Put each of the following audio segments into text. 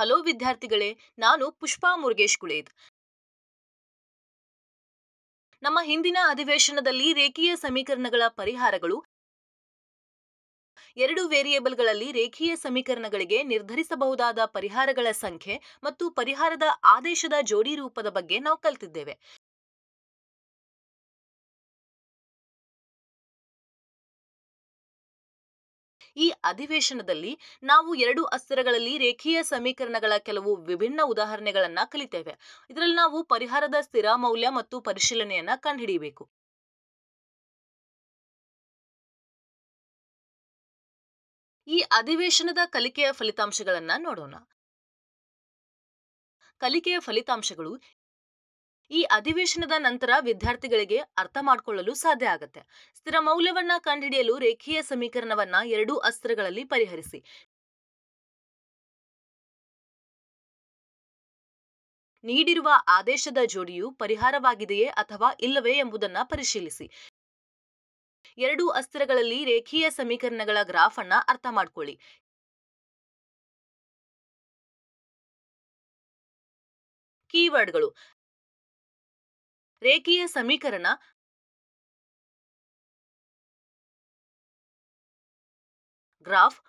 Hello ವಿದ್ಯಾರ್ಥಿಗಳೇ, ನಾನು ಪುಷ್ಪಾ ಮುರುಗೇಶ್ ಕುಳೇದ್. ನಮ್ಮ ಹಿಂದಿನ ಅಧಿವೇಶನದಲ್ಲಿ ರೇಖೀಯ ಸಮೀಕರಣಗಳ ಪರಿಹಾರಗಳು, ಎರಡು ವೇರಿಯೇಬಲ್ಗಳಲ್ಲಿ ರೇಖೀಯ ಸಮೀಕರಣಗಳಿಗೆ ನಿರ್ಧರಿಸಬಹುದಾದ ಪರಿಹಾರಗಳ ಸಂಖ್ಯೆ ಮತ್ತು ಪರಿಹಾರದ ಆದೇಶದ ಜೋಡಿ ರೂಪದ ಬಗ್ಗೆ ನಾವು ಕಲಿತಿದ್ದೇವೆ. ಈ ಅಧಿವೇಶನದಲ್ಲಿ ನಾವು ಎರಡು ಅಸ್ಥಿರಗಳಲ್ಲಿ ರೇಖೀಯ ಸಮೀಕರಣಗಳ ಕೆಲವು ವಿಭಿನ್ನ ಉದಾಹರಣೆಗಳನ್ನ ಕಲಿತೇವೆ. ಇದರಲ್ಲಿ ನಾವು ಪರಿಹಾರದ ಸ್ಥಿರ ಮೌಲ್ಯ ಮತ್ತು ಪರಿಶೀಲನೆಯನ್ನ ಕಂಡುಹಿಡಿಯಬೇಕು. ಈ ಅಧಿವೇಶನದ ಕಲಿಕೆಯ ಫಲಿತಾಂಶಗಳನ್ನ ನೋಡೋಣ. ಕಲಿಕೆಯ ಫಲಿತಾಂಶಗಳು ಈ ಅಧಿವೇಶನದ ನಂತರ ವಿದ್ಯಾರ್ಥಿಗಳಿಗೆ ಅರ್ಥ ಮಾಡಿಕೊಳ್ಳಲು ಸಾಧ್ಯ ಆಗುತ್ತೆ. ಸ್ಥಿರ ಮೌಲ್ಯವನ್ನ ಕಂಡುಹಿಡಿಯಲು ರೇಖೀಯ ಸಮೀಕರಣವನ್ನ ಎರಡೂ ಅಸ್ಥಿರಗಳಲ್ಲಿ ಪರಿಹರಿಸಿ. ನೀಡಿರುವ ಆದೇಶದ ಜೋಡಿಯು ಪರಿಹಾರವಾಗಿದೆಯೇ ಅಥವಾ ಇಲ್ಲವೇ ಎಂಬುದನ್ನ ಪರಿಶೀಲಿಸಿ. ಎರಡೂ ಅಸ್ಥಿರಗಳಲ್ಲಿ ರೇಖೀಯ ಸಮೀಕರಣಗಳ ಗ್ರಾಫ್ ಅನ್ನ ಅರ್ಥ ಮಾಡ್ಕೊಳ್ಳಿ. ಕೀವರ್ಡ್ಗಳು: ರೇಖೀಯ ಸಮೀಕರಣ, ಗ್ರಾಫ್,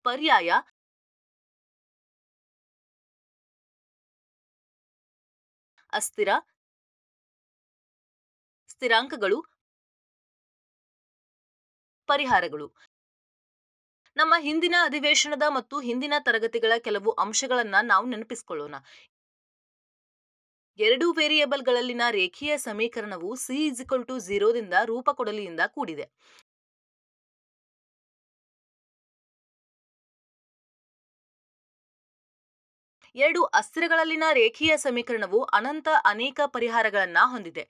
ಪರ್ಯಾಯ, ಅಸ್ಥಿರ, ಸ್ಥಿರಾಂಕಗಳು, ಪರಿಹಾರಗಳು. ನಮ್ಮ ಹಿಂದಿನ ಅಧಿವೇಶನದ ಮತ್ತು ಹಿಂದಿನ ತರಗತಿಗಳ ಕೆಲವು ಅಂಶಗಳನ್ನ ನಾವು ನೆನಪಿಸಿಕೊಳ್ಳೋಣ. ಎರಡು ವೇರಿಯೇಬಲ್ಗಳಲ್ಲಿನ ರೇಖೀಯ ಸಮೀಕರಣವು c=0 ದಿಂದ ರೂಪಕೊಡಲಿಯಿಂದ ಕೂಡಿದೆ. ಎರಡು ಅಸ್ಥಿರಗಳಲ್ಲಿನ ರೇಖೀಯ ಸಮೀಕರಣವು ಅನಂತ ಅನೇಕ ಪರಿಹಾರಗಳನ್ನ ಹೊಂದಿದೆ.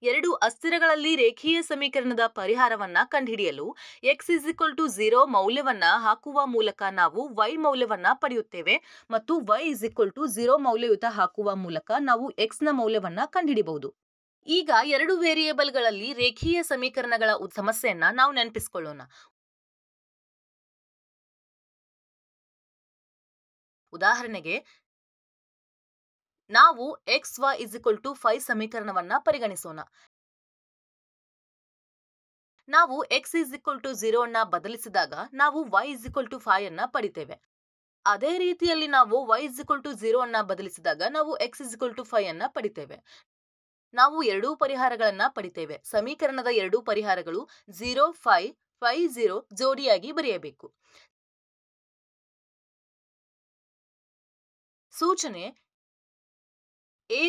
ಎರಡು ಅಸ್ಥಿರಗಳಲ್ಲಿ ರೇಖೀಯ ಸಮೀಕರಣದ ಪರಿಹಾರವನ್ನ ಕಂಡುಹಿಡಿಯಲು x=0 ಮೌಲ್ಯವನ್ನ ಹಾಕುವ ಮೂಲಕ ನಾವು y ಮೌಲ್ಯವನ್ನ ಪಡೆಯುತ್ತೇವೆ ಮತ್ತು y=0 ಮೌಲ್ಯಯುತ ಹಾಕುವ ಮೂಲಕ ನಾವು x ನ ಮೌಲ್ಯವನ್ನ ಕಂಡುಹಿಡಿಯಬಹುದು. ಈಗ ಎರಡು ವೇರಿಯೇಬಲ್ಗಳಲ್ಲಿ ರೇಖೀಯ ಸಮೀಕರಣಗಳ ಸಮಸ್ಯೆಯನ್ನ ನಾವು ನೆನಪಿಸಿಕೊಳ್ಳೋಣ. ಉದಾಹರಣೆಗೆ, ನಾವು xy=5 ಸಮೀಕರಣವನ್ನ ಪರಿಗಣಿಸೋಣ. ನಾವು x=0 ಅನ್ನ ಬದಲಿಸಿದಾಗ ನಾವು y=5 ಅನ್ನ ಪಡಿತೇವೆ. ಅದೇ ರೀತಿಯಲ್ಲಿ ನಾವು y=0 ಅನ್ನ ಬದಲಿಸಿದಾಗ ನಾವು x=5 ಅನ್ನ ಪಡಿತೇವೆ. ನಾವು ಎರಡೂ ಪರಿಹಾರಗಳನ್ನ ಪಡಿತೇವೆ. ಸಮೀಕರಣದ ಎರಡೂ ಪರಿಹಾರಗಳು 0, 5, 5, 0 ಜೋಡಿಯಾಗಿ ಬರೆಯಬೇಕು. ಸೂಚನೆ: a,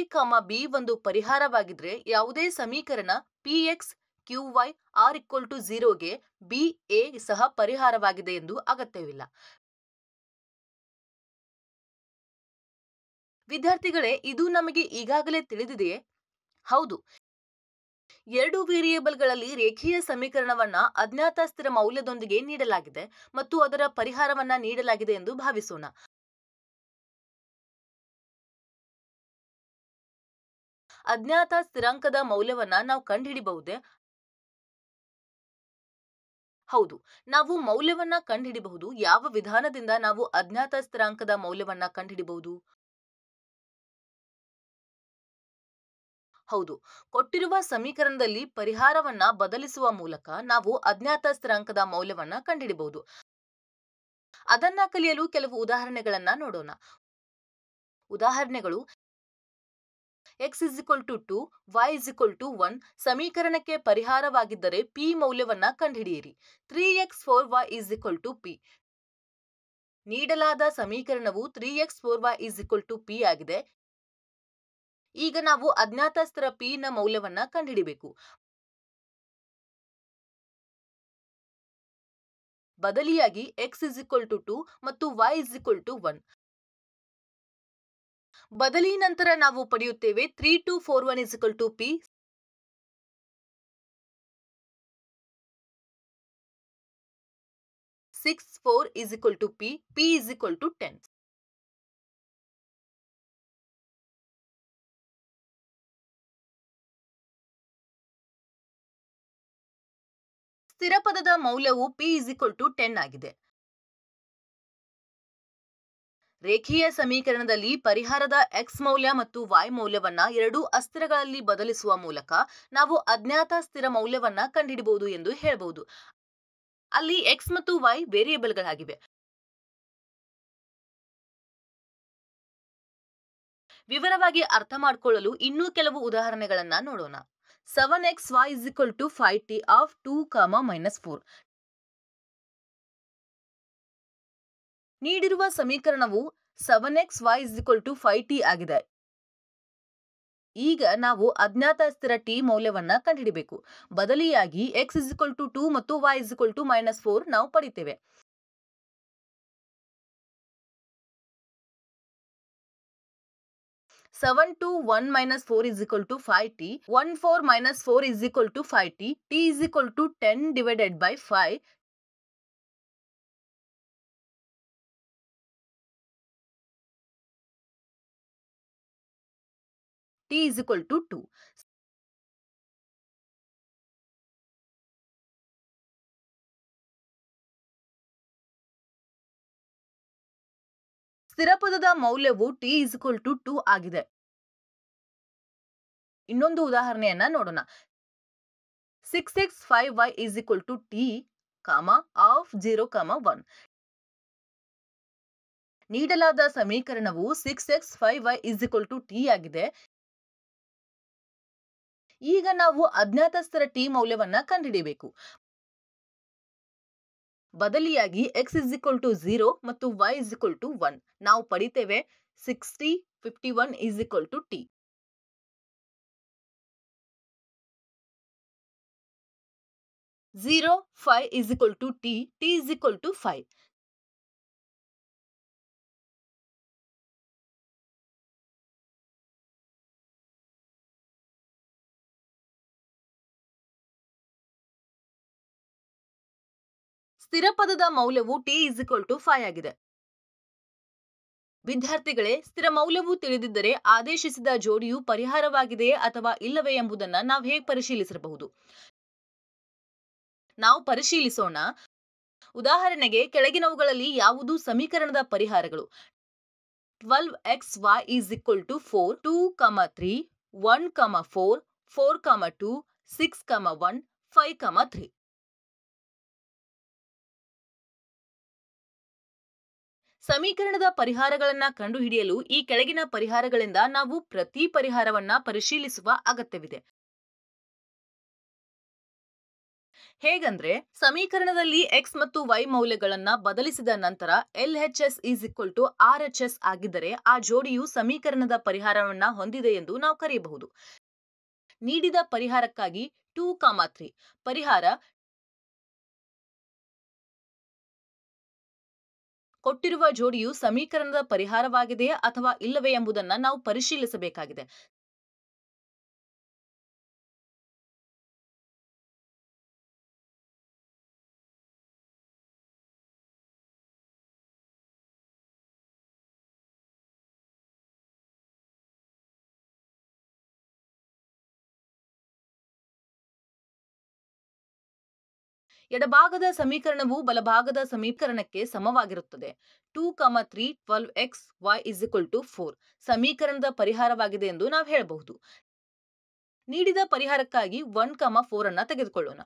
b ಒಂದು ಪರಿಹಾರವಾಗಿದ್ರೆ ಯಾವುದೇ ಸಮೀಕರಣ px, qy, r=0ಗೆ b, a ಸಹ ಪರಿಹಾರವಾಗಿದೆ ಎಂದು ಅಗತ್ಯವಿಲ್ಲ. ವಿದ್ಯಾರ್ಥಿಗಳೇ, ಇದು ನಮಗೆ ಈಗಾಗಲೇ ತಿಳಿದಿದೆಯೇ? ಹೌದು. ಎರಡು ವೇರಿಯೇಬಲ್ಗಳಲ್ಲಿ ರೇಖೀಯ ಸಮೀಕರಣವನ್ನ ಅಜ್ಞಾತ ಸ್ಥಿರ ಮೌಲ್ಯದೊಂದಿಗೆ ನೀಡಲಾಗಿದೆ ಮತ್ತು ಅದರ ಪರಿಹಾರವನ್ನ ನೀಡಲಾಗಿದೆ ಎಂದು ಭಾವಿಸೋಣ. ಅಜ್ಞಾತ ಸ್ಥಿರಾಂಕದ ಮೌಲ್ಯವನ್ನ ನಾವು ಕಂಡುಹಿಡಿಯಬಹುದೇ? ಹೌದು, ನಾವು ಮೌಲ್ಯವನ್ನ ಕಂಡುಹಿಡಿಯಬಹುದು. ಯಾವ ವಿಧಾನದಿಂದ ನಾವು ಅಜ್ಞಾತ ಸ್ಥಿರಾಂಕದ ಮೌಲ್ಯವನ್ನ ಕಂಡುಹಿಡಿಯಬಹುದು? ಹೌದು, ಕೊಟ್ಟಿರುವ ಸಮೀಕರಣದಲ್ಲಿ ಪರಿಹಾರವನ್ನ ಬದಲಿಸುವ ಮೂಲಕ ನಾವು ಅಜ್ಞಾತ ಸ್ಥಿರಾಂಕದ ಮೌಲ್ಯವನ್ನ ಕಂಡುಹಿಡಿಯಬಹುದು. ಅದನ್ನ ಕಲಿಯಲು ಕೆಲವು ಉದಾಹರಣೆಗಳನ್ನ ನೋಡೋಣ. ಉದಾಹರಣೆಗಳು: x=2, y=1 ಸಮೀಕರಣಕ್ಕೆ ಪರಿಹಾರವಾಗಿದ್ದರೆ p ಮೌಲ್ಯವನ್ನ ಕಂಡುಹಿಡಿಯಿರಿ. 3x4y p. ನೀಡಲಾದ ಸಮೀಕರಣವು 3x4y p ಆಗಿದೆ. ಈಗ ನಾವು ಅಜ್ಞಾತ ಸ್ಥಿರ p ನ ಮೌಲ್ಯವನ್ನ ಕಂಡುಹಿಡಿಯಬೇಕು. ಬದಲಿಯಾಗಿ x=2 ಮತ್ತು y=1. ಬದಲಿ ನಂತರ ನಾವು ಪಡೆಯುತ್ತೇವೆ 3, 2, 4, 1 p. 6, 4 p. p=10. ಸ್ಥಿರ ಪದದ ಮೌಲ್ಯವು p=10 ಆಗಿದೆ. ರೇಖೀಯ ಸಮೀಕರಣದಲ್ಲಿ ಪರಿಹಾರದ x ಮೌಲ್ಯ ಮತ್ತು y ಮೌಲ್ಯವನ್ನ ಎರಡೂ ಅಸ್ಥಿರಗಳಲ್ಲಿ ಬದಲಿಸುವ ಮೂಲಕ ನಾವು ಅಜ್ಞಾತ ಸ್ಥಿರ ಮೌಲ್ಯವನ್ನ ಕಂಡುಹಿಡಿಯಬಹುದು ಎಂದು ಹೇಳಬಹುದು. ಅಲ್ಲಿ x ಮತ್ತು y ವೇರಿಯೇಬಲ್ಗಳಾಗಿವೆ. ವಿವರವಾಗಿ ಅರ್ಥ ಮಾಡಿಕೊಳ್ಳಲು ಇನ್ನೂ ಕೆಲವು ಉದಾಹರಣೆಗಳನ್ನ ನೋಡೋಣ. 7xy = 5t of 2, -4. ನೀಡಿರುವ ಸಮೀಕರಣವು 7xy = 5t ಆಗಿದೆ. ಈಗ ನಾವು ಅಜ್ಞಾತ ಸ್ಥಿರ t ಮೌಲ್ಯವನ್ನ ಕಂಡುಹಿಡಿಯಬೇಕು. ಬದಲಿಯಾಗಿ x = 2 ಮತ್ತು y = -4 ನಾವು ಪಡೆಯುತ್ತೇವೆ. Seven to 1 - 4 = 5t. 1 4 - 4 = 5t. t = 10 divided by 5. t = 2. ಸ್ಥಿರ ಪದದ ಮೌಲ್ಯವು t = 2 ಆಗಿದೆ. ಇನ್ನೊಂದು ಉದಾಹರಣೆಯನ್ನ ನೋಡೋಣ. 6x 5y = t, of 0, 1. ನೀಡಲಾದ ಸಮೀಕರಣವು 6x 5y = t ಆಗಿದೆ. ಈಗ ನಾವು ಅಜ್ಞಾತ ಸ್ಥಿರ t ಮೌಲ್ಯವನ್ನ ಕಂಡುಹಿಡಿಯಬೇಕು. ಬದಲಿಯಾಗಿ x = 0 ಮತ್ತು y = 1 ನಾವು ಪಡೆಯುತ್ತೇವೆ. 60 51 = t. 0 5 = t. t = 5. ಸ್ಥಿರ ಪದದ ಮೌಲ್ಯವು t = 5 ಆಗಿದೆ. ವಿದ್ಯಾರ್ಥಿಗಳೇ, ಸ್ಥಿರ ಮೌಲ್ಯವು ತಿಳಿದಿದ್ದರೆ ಆದೇಶಿಸಿದ ಜೋಡಿಯು ಪರಿಹಾರವಾಗಿದೆಯೇ ಅಥವಾ ಇಲ್ಲವೇ ಎಂಬುದನ್ನು ನಾವು ಹೇಗೆ ಪರಿಶೀಲಿಸಬಹುದು? ನಾವು ಪರಿಶೀಲಿಸೋಣ. ಉದಾಹರಣೆಗೆ, ಕೆಳಗಿನವುಗಳಲ್ಲಿ ಯಾವುದು ಸಮೀಕರಣದ ಪರಿಹಾರಗಳು? 12xy = 4, 2, 3, 1, 4, 4, 2, 6, 1, 5, 3. ಸಮೀಕರಣದ ಪರಿಹಾರಗಳನ್ನು ಕಂಡುಹಿಡಿಯಲು ಈ ಕೆಳಗಿನ ಪರಿಹಾರಗಳಿಂದ ನಾವು ಪ್ರತಿ ಪರಿಹಾರವನ್ನ ಪರಿಶೀಲಿಸುವ ಅಗತ್ಯವಿದೆ. ಹೇಗಂದ್ರೆ, ಸಮೀಕರಣದಲ್ಲಿ x ಮತ್ತು y ಮೌಲ್ಯಗಳನ್ನ ಬದಲಿಸಿದ ನಂತರ LHS = RHS ಆಗಿದ್ದರೆ ಆ ಜೋಡಿಯು ಸಮೀಕರಣದ ಪರಿಹಾರವನ್ನ ಹೊಂದಿದೆ ಎಂದು ನಾವು ಕರೆಯಬಹುದು. ನೀಡಿದ ಪರಿಹಾರಕ್ಕಾಗಿ 2, 3 ಪರಿಹಾರ ಕೊಟ್ಟಿರುವ ಜೋಡಿಯು ಸಮೀಕರಣದ ಪರಿಹಾರವಾಗಿದೆಯೇ ಅಥವಾ ಇಲ್ಲವೇ ಎಂಬುದನ್ನು ನಾವು ಪರಿಶೀಲಿಸಬೇಕಾಗಿದೆ. ಎಡಭಾಗದ ಸಮೀಕರಣವು ಬಲಭಾಗದ ಸಮೀಕರಣಕ್ಕೆ ಸಮವಾಗಿರುತ್ತದೆ. 2, 3 12xy = 4 ಸಮೀಕರಣದ ಪರಿಹಾರವಾಗಿದೆ ಎಂದು ನಾವು ಹೇಳಬಹುದು. ನೀಡಿದ ಪರಿಹಾರಕ್ಕಾಗಿ 1, 4 ಅನ್ನು ತೆಗೆದುಕೊಳ್ಳೋಣ.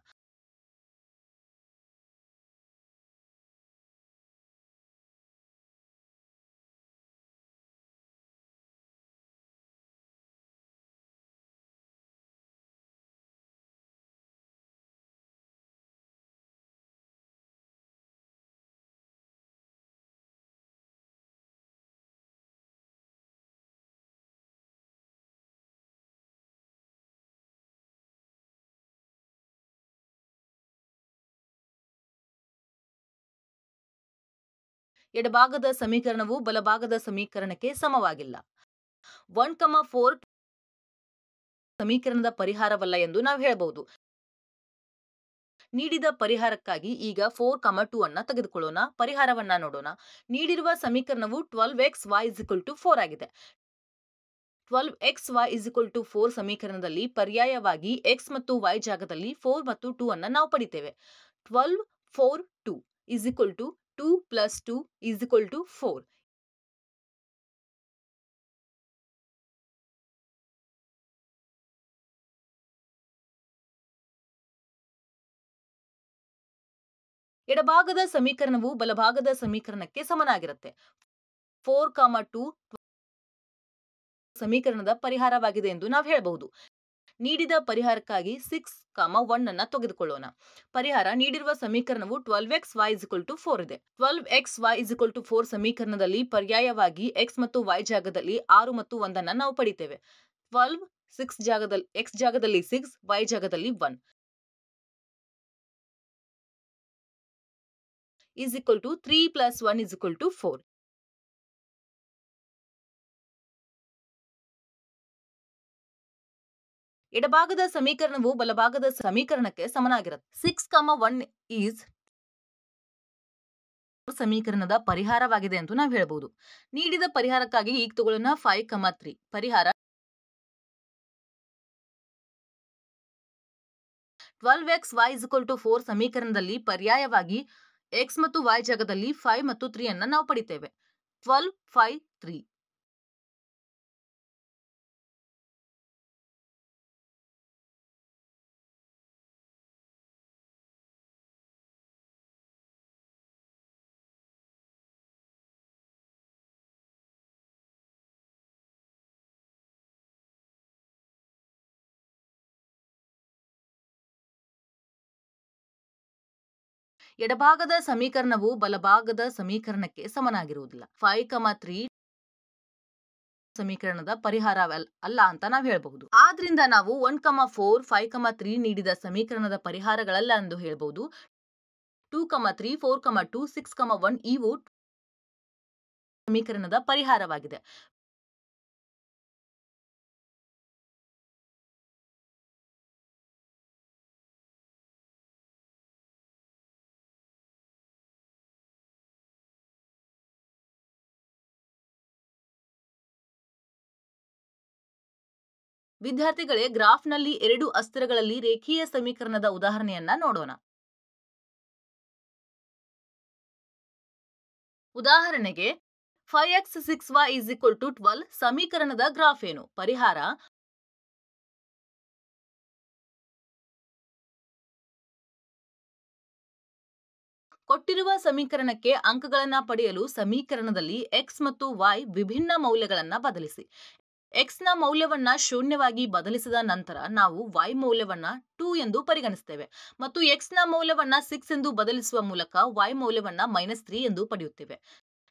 ಎಡಭಾಗದ ಸಮೀಕರಣವು ಬಲಭಾಗದ ಸಮೀಕರಣಕ್ಕೆ ಸಮವಾಗಿಲ್ಲ. 1, 4 ಸಮೀಕರಣದ ಪರಿಹಾರವಲ್ಲ ಎಂದು ನಾವು ಹೇಳಬಹುದು. ನೀಡಿದ ಪರಿಹಾರಕ್ಕಾಗಿ ಈಗ 4, 2 ಅನ್ನು ತೆಗೆದುಕೊಳ್ಳೋಣ. ಪರಿಹಾರವನ್ನ ನೋಡೋಣ. ನೀಡಿರುವ ಸಮೀಕರಣವು 12xy = 4 ಆಗಿದೆ. 12xy = 4 ಸಮೀಕರಣದಲ್ಲಿ ಪರ್ಯಾಯವಾಗಿ x ಮತ್ತು y ಜಾಗದಲ್ಲಿ 4 ಮತ್ತು 2 ಅನ್ನು ನಾವು ಪಡೆಯುತ್ತೇವೆ. 12 4 2 is equal to 2 plus 2 is equal to 4. ಎಡಭಾಗದ ಸಮೀಕರಣವು ಬಲಭಾಗದ ಸಮೀಕರಣಕ್ಕೆ ಸಮನಾಗಿರುತ್ತೆ. 4, 2 ಸಮೀಕರಣದ ಪರಿಹಾರವಾಗಿದೆ ಎಂದು ನಾವು ಹೇಳಬಹುದು. ನೀಡಿದ ಪರಿಹಾರಕ್ಕಾಗಿ 6, 1 ಅನ್ನು ತೆಗೆದುಕೊಳ್ಳೋಣ. ಪರಿಹಾರ ನೀಡಿರುವ ಸಮೀಕರಣವು 12xy 4 ಇದೆ. 12xy 4 ಸಮೀಕರಣದಲ್ಲಿ ಪರ್ಯಾಯವಾಗಿ x ಮತ್ತು y ಜಾಗದಲ್ಲಿ 6 ಮತ್ತು 1 ಅನ್ನು ನಾವು ಪಡಿತೇವೆ. 12 6 ಜಾಗದಲ್ಲಿ x ಜಾಗದಲ್ಲಿ 6, y ಜಾಗದಲ್ಲಿ 1 is equal to 3 plus 1 is equal to 4. ಎಡಭಾಗದ ಸಮೀಕರಣವು ಬಲಭಾಗದ ಸಮೀಕರಣಕ್ಕೆ ಸಮನಾಗಿರುತ್ತೆ. 6, 1 ಈಸ್ ಸಮೀಕರಣದ ಪರಿಹಾರವಾಗಿದೆ ಎಂದು ನಾವು ಹೇಳಬಹುದು. ನೀಡಿದ ಪರಿಹಾರಕ್ಕಾಗಿ ಈಗ ತಗೊಳ್ಳೋಣ 5, 3 ಪರಿಹಾರ 12xy 4 ಸಮೀಕರಣದಲ್ಲಿ ಪರ್ಯಾಯವಾಗಿ x ಮತ್ತು y ಜಾಗದಲ್ಲಿ 5 ಮತ್ತು 3 ಅನ್ನು ನಾವು ಪಡಿತೇವೆ. 12 5 3 ಎಡಭಾಗದ ಸಮೀಕರಣವು ಬಲಭಾಗದ ಸಮೀಕರಣಕ್ಕೆ ಸಮನಾಗಿರುವುದಿಲ್ಲ. 5, 3 ಸಮೀಕರಣದ ಪರಿಹಾರ ಅಲ್ಲ ಅಂತ ನಾವು ಹೇಳಬಹುದು. ಆದ್ರಿಂದ ನಾವು 1, 4, 5, 3 ನೀಡಿದ ಸಮೀಕರಣದ ಪರಿಹಾರಗಳಲ್ಲ ಎಂದು ಹೇಳಬಹುದು. 2, 3, 4, 2, 6, 1 ಇವು ಸಮೀಕರಣದ ಪರಿಹಾರವಾಗಿದೆ. ವಿದ್ಯಾರ್ಥಿಗಳೇ, ಗ್ರಾಫ್ನಲ್ಲಿ 2 ಅಸ್ಥಿರಗಳಲ್ಲಿ ರೇಖೀಯ ಸಮೀಕರಣದ ಉದಾಹರಣೆಯನ್ನ ನೋಡೋಣ. ಉದಾಹರಣೆಗೆ 5x 6y 12 ಸಮೀಕರಣದ ಗ್ರಾಫ್ ಏನು? ಪರಿಹಾರ ಕೊಟ್ಟಿರುವ ಸಮೀಕರಣಕ್ಕೆ ಅಂಕಗಳನ್ನ ಪಡೆಯಲು ಸಮೀಕರಣದಲ್ಲಿ x ಮತ್ತು y ವಿಭಿನ್ನ ಮೌಲ್ಯಗಳನ್ನ ಬದಲಿಸಿ. x ನ ಮೌಲ್ಯವನ್ನ ಶೂನ್ಯವಾಗಿ ಬದಲಿಸಿದ ನಂತರ ನಾವು y ಮೌಲ್ಯವನ್ನ 2 ಎಂದು ಪರಿಗಣಿಸುತ್ತೇವೆ ಮತ್ತು x ನ ಮೌಲ್ಯವನ್ನ 6 ಎಂದು ಬದಲಿಸುವ ಮೂಲಕ y ಮೌಲ್ಯವನ್ನ -3 ಎಂದು ಪಡೆಯುತ್ತೇವೆ.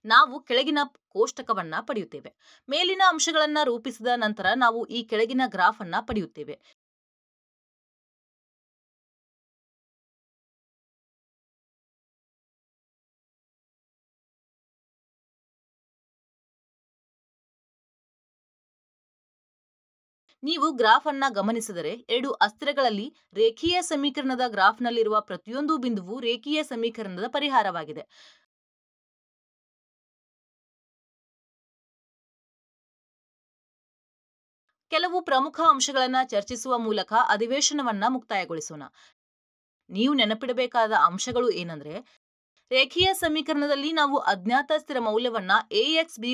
ನಾವು ಕೆಳಗಿನ ಕೋಷ್ಟಕವನ್ನ ಪಡೆಯುತ್ತೇವೆ. ಮೇಲಿನ ಅಂಶಗಳನ್ನ ರೂಪಿಸಿದ ನಂತರ ನಾವು ಈ ಕೆಳಗಿನ ಗ್ರಾಫ್ ಅನ್ನ ಪಡೆಯುತ್ತೇವೆ. ನೀವು ಗ್ರಾಫ್ ಅನ್ನ ಗಮನಿಸಿದರೆ 2 ಅಸ್ಥಿರಗಳಲ್ಲಿ ರೇಖೀಯ ಸಮೀಕರಣದ ಗ್ರಾಫ್ನಲ್ಲಿರುವ ಪ್ರತಿಯೊಂದು ಬಿಂದುವು ರೇಖೀಯ ಸಮೀಕರಣದ ಪರಿಹಾರವಾಗಿದೆ. ಕೆಲವು ಪ್ರಮುಖ ಅಂಶಗಳನ್ನ ಚರ್ಚಿಸುವ ಮೂಲಕ ಅಧಿವೇಶನವನ್ನ ಮುಕ್ತಾಯಗೊಳಿಸೋಣ. ನೀವು ನೆನಪಿಡಬೇಕಾದ ಅಂಶಗಳು ಏನಂದ್ರೆ, ರೇಖೀಯ ಸಮೀಕರಣದಲ್ಲಿ ನಾವು ಅಜ್ಞಾತ ಸ್ಥಿರ ಮೌಲ್ಯವನ್ನ ax by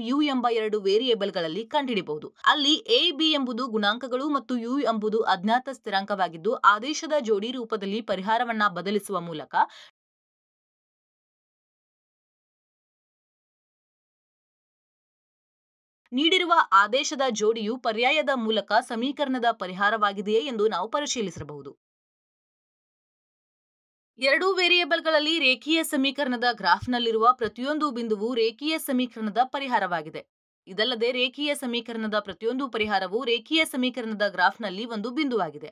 u ಎಂಬ 2 ವೇರಿಯೇಬಲ್ಗಳಲ್ಲಿ ಕಂಡುಹಿಡಿಯಬಹುದು. ಅಲ್ಲಿ a, b ಎಂಬುದು ಗುಣಾಂಕಗಳು ಮತ್ತು u ಎಂಬುದು ಅಜ್ಞಾತ ಸ್ಥಿರಾಂಕವಾಗಿದ್ದು, ಆದೇಶದ ಜೋಡಿ ರೂಪದಲ್ಲಿ ಪರಿಹಾರವನ್ನ ಬದಲಿಸುವ ಮೂಲಕ ನೀಡಿರುವ ಆದೇಶದ ಜೋಡಿಯು ಪರ್ಯಾಯದ ಮೂಲಕ ಸಮೀಕರಣದ ಪರಿಹಾರವಾಗಿದೆಯೇ ಎಂದು ನಾವು ಪರಿಶೀಲಿಸಬಹುದು. 2 ವೇರಿಯೇಬಲ್ಗಳಲ್ಲಿ ರೇಖೀಯ ಸಮೀಕರಣದ ಗ್ರಾಫ್ನಲ್ಲಿರುವ ಪ್ರತಿಯೊಂದು ಬಿಂದುವು ರೇಖೀಯ ಸಮೀಕರಣದ ಪರಿಹಾರವಾಗಿದೆ. ಇದಲ್ಲದೆ ರೇಖೀಯ ಸಮೀಕರಣದ ಪ್ರತಿಯೊಂದು ಪರಿಹಾರವು ರೇಖೀಯ ಸಮೀಕರಣದ ಗ್ರಾಫ್ನಲ್ಲಿ ಒಂದು ಬಿಂದುವಾಗಿದೆ.